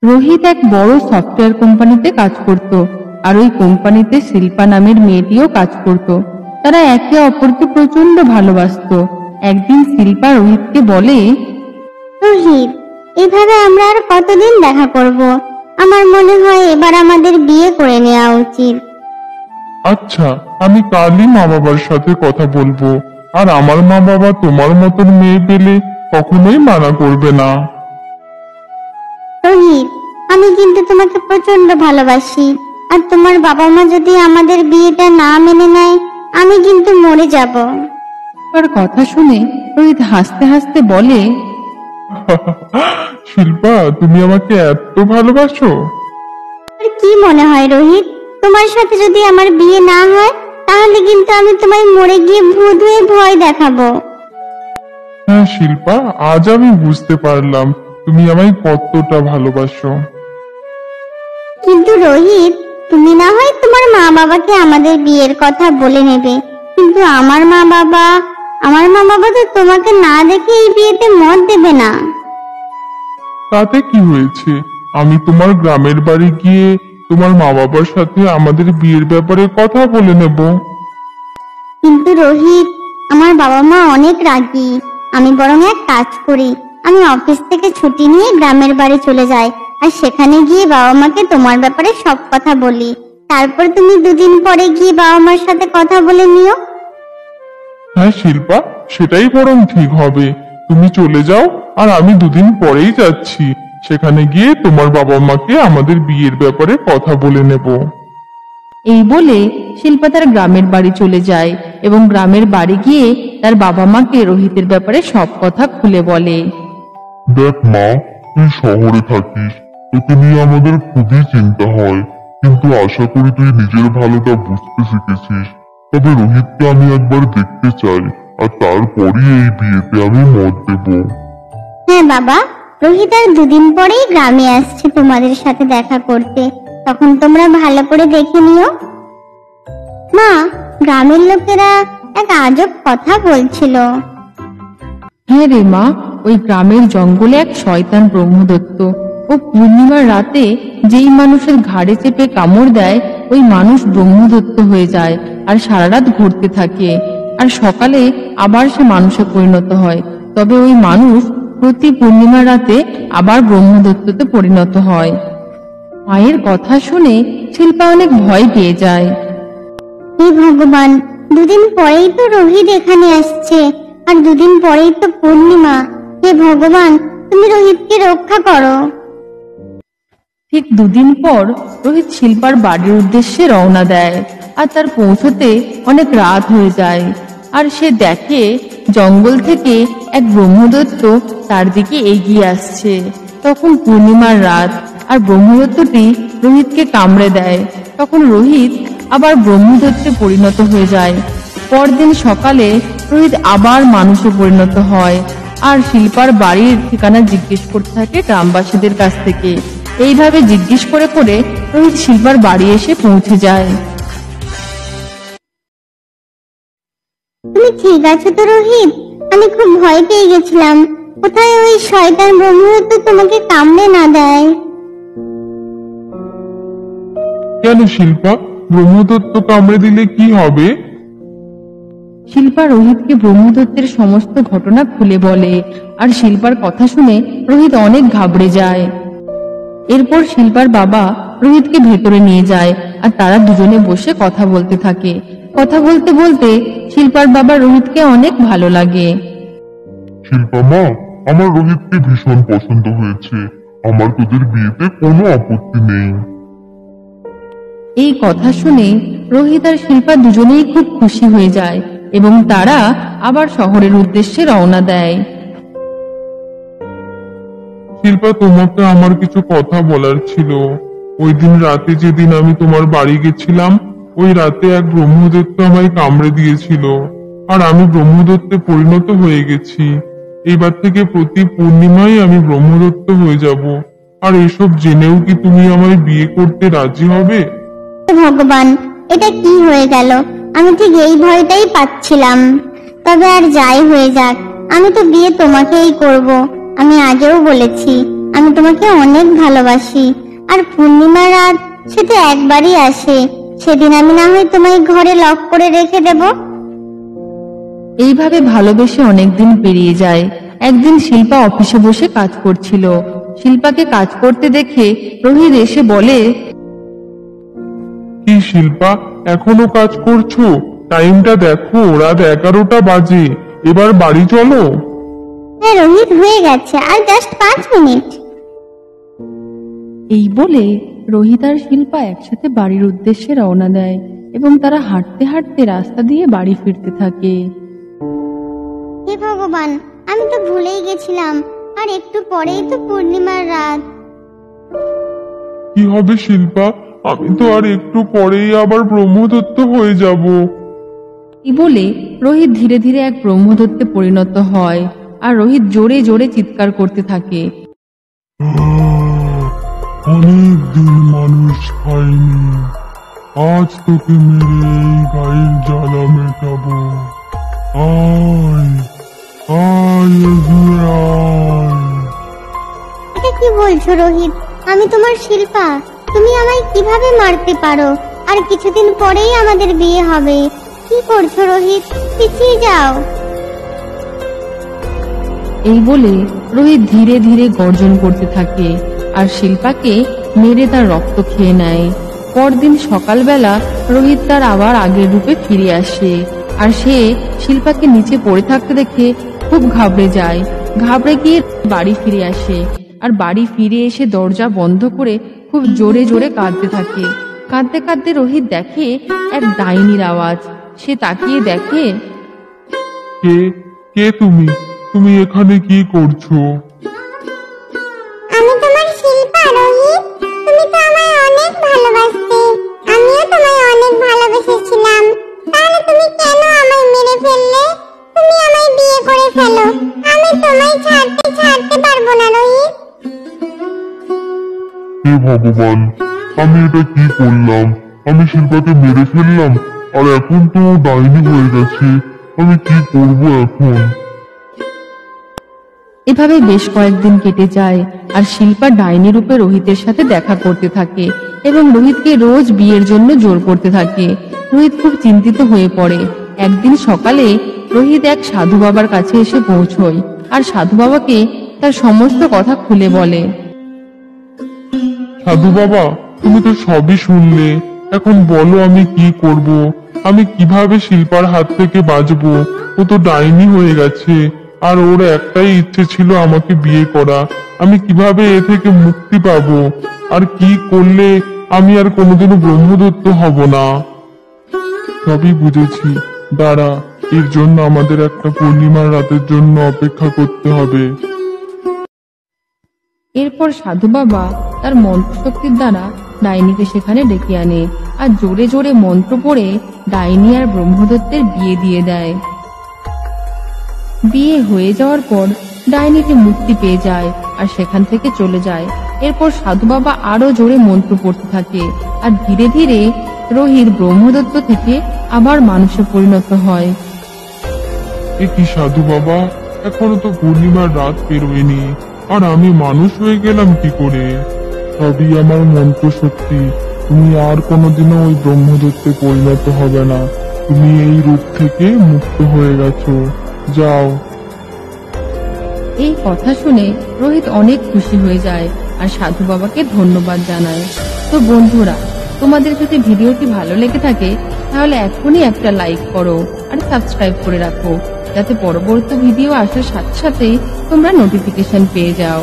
রোহিত এক বড় সফটওয়্যার কোম্পানিতে কাজ করত, আর ওই কোম্পানিতে শিল্পা নামের মেয়েটিও কাজ করত। তারা একে অপরকে প্রচন্ড ভালোবাসতো। একদিন শিল্পা রোহিতকে বলে, রোহিত, এভাবে আমরা আর কতদিন দেখা করব? আমার মনে হয় এবার আমাদের বিয়ে করে নেওয়া উচিত। আচ্ছা, আমি কালই মা বাবার সাথে কথা বলবো। আর আমার মা বাবা তোমার মতন মেয়ে পেলে কখনোই মানা করবে না। রোহিত, আমি কিন্তু তোমাকে প্রচন্ড ভালোবাসি, আর তোমার বাবা মা যদি আমাদের বিয়েটা না মেনে নেয়, আমি কিন্তু মরে যাব। আর কথা শুনে রোহিত হাসতে হাসতে বলে, শিল্পা, তুমি আমাকে এত ভালোবাসো? আর কি মনে হয় রোহিত, তোমার সাথে যদি আমার বিয়ে না হয়, তাহলে কিন্তু আমি তোমায় মরে গিয়ে ভূত হয়ে ভয় দেখাবো। হ্যাঁ শিল্পা, আজ আমি বুঝতে পারলাম তুমি আমায় কতটা ভালোবাসো। কিন্তু রোহিত, তুমি না হয় তোমার মা বাবাকে আমাদের বিয়ের কথা বলে নেবে, কিন্তু আমার মা বাবা তো তোমাকে না দেখে এই বিয়েতে মত দেবে না। তাতে কি হয়েছে? আমি তোমার গ্রামের বাড়ি গিয়ে তোমার মা বাবার সাথে আমাদের বিয়ের ব্যাপারে কথা বলে নেব। কিন্তু রোহিত, আমার বাবা মা অনেক রাগী। আমি বরং এক কাজ করি, আমি অফিস থেকে ছুটি নিয়ে গ্রামের বাড়ি চলে যাই, আর সেখানে গিয়ে বাবা মাকে তোমার ব্যাপারে সব কথা বলি। তারপর তুমি দুদিন পরে গিয়ে বাবা মার সাথে কথা বলে নিও। হ্যাঁ শিল্পা, সেটাই বরং ঠিক হবে। তুমি চলে যাও, আর আমি দুদিন পরেই যাচ্ছি। সেখানে গিয়ে তোমার বাবা মাকে আমাদের বিয়ের ব্যাপারে কথা বলে নেব। এই বলে শিল্পা তার গ্রামের বাড়ি চলে যায় এবং গ্রামের বাড়ি গিয়ে তার বাবা মাকে রোহিতের ব্যাপারে সব কথা খুলে বলে। দেখ মা, তুই শহরে থাকিস, তোকে নিয়ে আমাদের খুবই চিন্তা হয়, কিন্তু আশা করি তুই নিজের ভালোটা বুঝতে শিখেছিস। তবে রোহিতকে আমি একবার দেখতে চাই, আর তারপরই এই বিয়েতে আমি মত দেব। হ্যাঁ বাবা, রোহিত আর দুদিন পরেই গ্রামে আসছে তোমাদের সাথে দেখা করতে, তখন তোমরা ভালো করে দেখে নিও। মা, গ্রামের লোকেরা এক আজব কথা বলছিল। হ্যাঁ রে মা, ওই গ্রামের জঙ্গলে এক শয়তান ব্রহ্মদত্ত, ও পূর্ণিমার রাতে যেই মানুষের ঘাড়ে চেপে কামড় দেয়, ওই মানুষ ব্রহ্মদত্ত হয়ে যায় আর সারা রাত ঘুরতে থাকে, আর সকালে আবার সে মানুষে পরিণত হয়। তবে ওই মানুষ প্রতি পূর্ণিমার রাতে আবার ব্রহ্মদত্ততে পরিণত হয়। মায়ের কথা শুনে শিল্পা অনেক ভয় পেয়ে যায়। হে ভগবান, দুদিন পরেই তো রোহিত এখানে আসছে, আর দুদিন পরেই তো পূর্ণিমা। হে ভগবান, তুমি রোহিতকে রক্ষা করো। ঠিক দুদিন পর রোহিত শিল্পার বাড়ির উদ্দেশ্যে রওনা দেয়, আর তার পৌঁছতে অনেক রাত হয়ে যায়। আর সে দেখে জঙ্গল থেকে এক ব্রহ্মদত্ত তার দিকে এগিয়ে আসছে। তখন পূর্ণিমার রাত, আর ব্রহ্মদত্তটি রোহিতকে কামড়ে দেয়। তখন রোহিত আবার ব্রহ্মদত্তে পরিণত হয়ে যায়। পরদিন সকালে রোহিত আবার মানুষে পরিণত হয়, আর শিল্পার বাড়ির ঠিকানা জিজ্ঞেস করতে থাকে গ্রামবাসীদের কাছ থেকে। এইভাবে জিজ্ঞেস করে করে রোহিত শিল্পার বাড়ি এসে পৌঁছে যায়। তুমি ঠিক আছো তো রোহিত? আমি খুব ভয় পেয়ে গেছিলাম, কোথায় ওই শয়তান ব্রহ্মদত্ত তোমাকে কামড়ে না দেয়। কেন শিল্পা, ব্রহ্মদত্ত কামড়ে দিলে কি হবে? শিল্পা রোহিতকে ব্রহ্মদত্তের সমস্ত ঘটনা খুলে বলে, আর শিল্পার কথা শুনে রোহিত অনেক ঘাবড়ে যায়। এরপর শিল্পার বাবা রোহিতকে ভেতরে নিয়ে যায়, আর তারা দুজনে বসে কথা বলতে থাকে। কথা বলতে বলতে শিল্পার বাবা রোহিতকে অনেক ভালো লাগে। শিল্পা মা, আমার রোহিতকে ভীষণ পছন্দ হয়েছে। আমার তোদের বিয়েতে কোনো আপত্তি নেই। এই কথা শুনে রোহিত আর শিল্পা দুজনেই খুব খুশি হয়ে যায় এবং তারা আবার শহরের উদ্দেশ্যে রওনা দেয়। শিল্পা, তোমাকে আমার কিছু কথা বলার ছিল। ওই দিন রাতে যেদিন আমি তোমার বাড়ি গেছিলাম, ওই রাতে এক ব্রহ্মদত্ত আমায় কামড়ে দিয়েছিল, আর আমি ব্রহ্মদত্তে পরিণত হয়ে গেছি। এইবার থেকে প্রতি পূর্ণিমায় আমি ব্রহ্মদত্ত হয়ে যাব। আর এসব জেনেও কি তুমি আমায় বিয়ে করতে রাজি হবে? হে ভগবান, এটা কি হয়ে গেল? আমি ঠিক এই ভয়টাই পাচ্ছিলাম। তবে আর যাই হয়ে যাক, আমি তো বিয়ে তোমাকেই করব। আমি আগেও বলেছি, আমি তোমাকে অনেক ভালোবাসি। আর পূর্ণিমা রাত সে তো একবারই আসে, সেদিন আমি না হয় তোমায় ঘরে লক করে রেখে দেব। এইভাবে ভালোবেসে অনেকদিন পেরিয়ে যায়। একদিন শিল্পা অফিসে বসে কাজ করছিল। শিল্পাকে কাজ করতে দেখে রোহিত এসে বলে, কি শিল্পা, এখনো কাজ করছো? টাইমটা দেখো, রাত 11টা বাজে। এবার বাড়ি চলো। হ্যাঁ রোহিত, হয়ে গেছে, আর জাস্ট 5 মিনিট। এই বলে রোহিত আর শিল্পা একসাথে বাড়ির উদ্দেশ্যে রওনা দেয় এবং তারা হাঁটতে হাঁটতে রাস্তা দিয়ে বাড়ি ফিরতে থাকে। হে ভগবান, আমি তো ভুলেই গেছিলাম, আর একটু পরেই তো পূর্ণিমার রাত। কি হবে শিল্পা, আমি তো আর একটু পরেই আবার ব্রহ্মদত্ত হয়ে যাব। এই বলে রোহিত ধীরে ধীরে এক ব্রহ্মদত্তে পরিণত হয় আর রোহিত জোরে জোরে চিৎকার করতে থাকে। অনেক দিন মানুষ খায়নি, আজ তোকে মেরে এই গায়ের জ্বালা মেটাবো। আয় আয়, এগিয়ে আয়। এটা কি বলছো রোহিত? আমি তোমার শিল্পা, তুমি আমায় কিভাবে মারতে পারো? আর কিছুদিন পরেই আমাদের বিয়ে হবে। কি করছো রোহিত? পিছিয়ে যাও। এই বলে রোহিত ধীরে ধীরে গর্জন করতে থাকে আর শিল্পাকে মেরে তার রক্ত খেয়ে নেয়। পরদিন সকালবেলা রোহিত তার আবার আগের রূপে ফিরে আসে আর সে শিল্পাকে নিচে পড়ে থাকতে দেখে খুব ঘাবড়ে যায়। ঘাবড়ে গিয়ে বাড়ি ফিরে আসে আর বাড়ি ফিরে এসে দরজা বন্ধ করে খুব জোরে জোরে কাঁদতে থাকে। কাঁদতে কাঁদতে রোহিত দেখে এক ডাইনির আওয়াজ। সে তাকিয়ে দেখে, কে কে তুমি? তুমি এখানে কি করছো? আমি তোমার শিল্পা রোহিত। তুমি তো আমায় অনেক ভালোবাসতে, আমিও তোমায় অনেক ভালোবেসেছিলাম। তাহলে তুমি কেন আমায় মেরে ফেললে? তুমি আমায় বিয়ে করে ফেলো, আমি তোমায় ছাড়তে পারবো না রোহিত। হে ভগবান, আমি এটা কি করলাম? আমি শিল্পাকে মেরে ফেললাম, আর এখন তো ডাইনি হয়ে গেছে। আমি কি করব এখন? এভাবে বেশ কয়েকদিন কেটে যায় আর শিল্পা ডাইনি রূপে রোহিতের সাথে দেখা করতে থাকে এবং রোহিতকে রোজ বিয়ের জন্য জোর করতে থাকে। রোহিত খুব চিন্তিত হয়ে পড়ে। একদিন সকালে রোহিত এক সাধু বাবার কাছে এসে পৌঁছয় আর সাধু বাবাকে তার সমস্ত কথা খুলে বলে। সাধু বাবা, তুমি তো সবই শুনলে, এখন বলো আমি কি করব? আমি কিভাবে শিল্পার হাত থেকে বাঁচবো? ও তো ডাইনি হয়ে গেছে, আর ওর একটাই ইচ্ছে ছিল আমাকে বিয়ে করা। আমি কিভাবে এ থেকে মুক্তি পাবো? আর কি করলে আমি আর কোনোদিনও ব্রহ্মদত্ত হব না? সবই বুঝেছি, দাঁড়া, এর জন্য আমাদের একটা পূর্ণিমার রাতের জন্য অপেক্ষা করতে হবে। এরপর সাধু বাবা তার মন্ত্রশক্তির দ্বারা ডাইনিকে সেখানে ডেকে আনে আর জোরে জোরে মন্ত্র পড়ে ডাইনি আর ব্রহ্মদত্তের বিয়ে দিয়ে দেয়। বিয়ে হয়ে যাওয়ার পর ডাইনিটি মুক্তি পেয়ে যায় আর সেখান থেকে চলে যায়। এরপর সাধু বাবা আরো জোরে মন্ত্র পড়তে থাকে আর ধীরে ধীরে রোহিত ব্রহ্মদত্ত থেকে আবার মানুষে পরিণত হয়। এ কি সাধু বাবা, এখনো তো পূর্ণিমার রাত পেরোয়নি, আর আমি মানুষ হয়ে গেলাম কি করে? সবই আমার মন্ত্র শক্তি। তুমি আর কোনোদিনও ওই ব্রহ্মদত্তে পরিণত হবে না। তুমি এই রূপ থেকে মুক্ত হয়ে গেছো, যাও। এই কথা শুনে রোহিত অনেক খুশি হয়ে যায় আর সাধু বাবাকে ধন্যবাদ জানায়। তো বন্ধুরা, তোমাদের যদি ভিডিওটি ভালো লেগে থাকে তাহলে এখনই একটা লাইক করো আর সাবস্ক্রাইব করে রাখো, যাতে পরবর্তী ভিডিও আসার সাথে সাথে তোমরা নোটিফিকেশন পেয়ে যাও।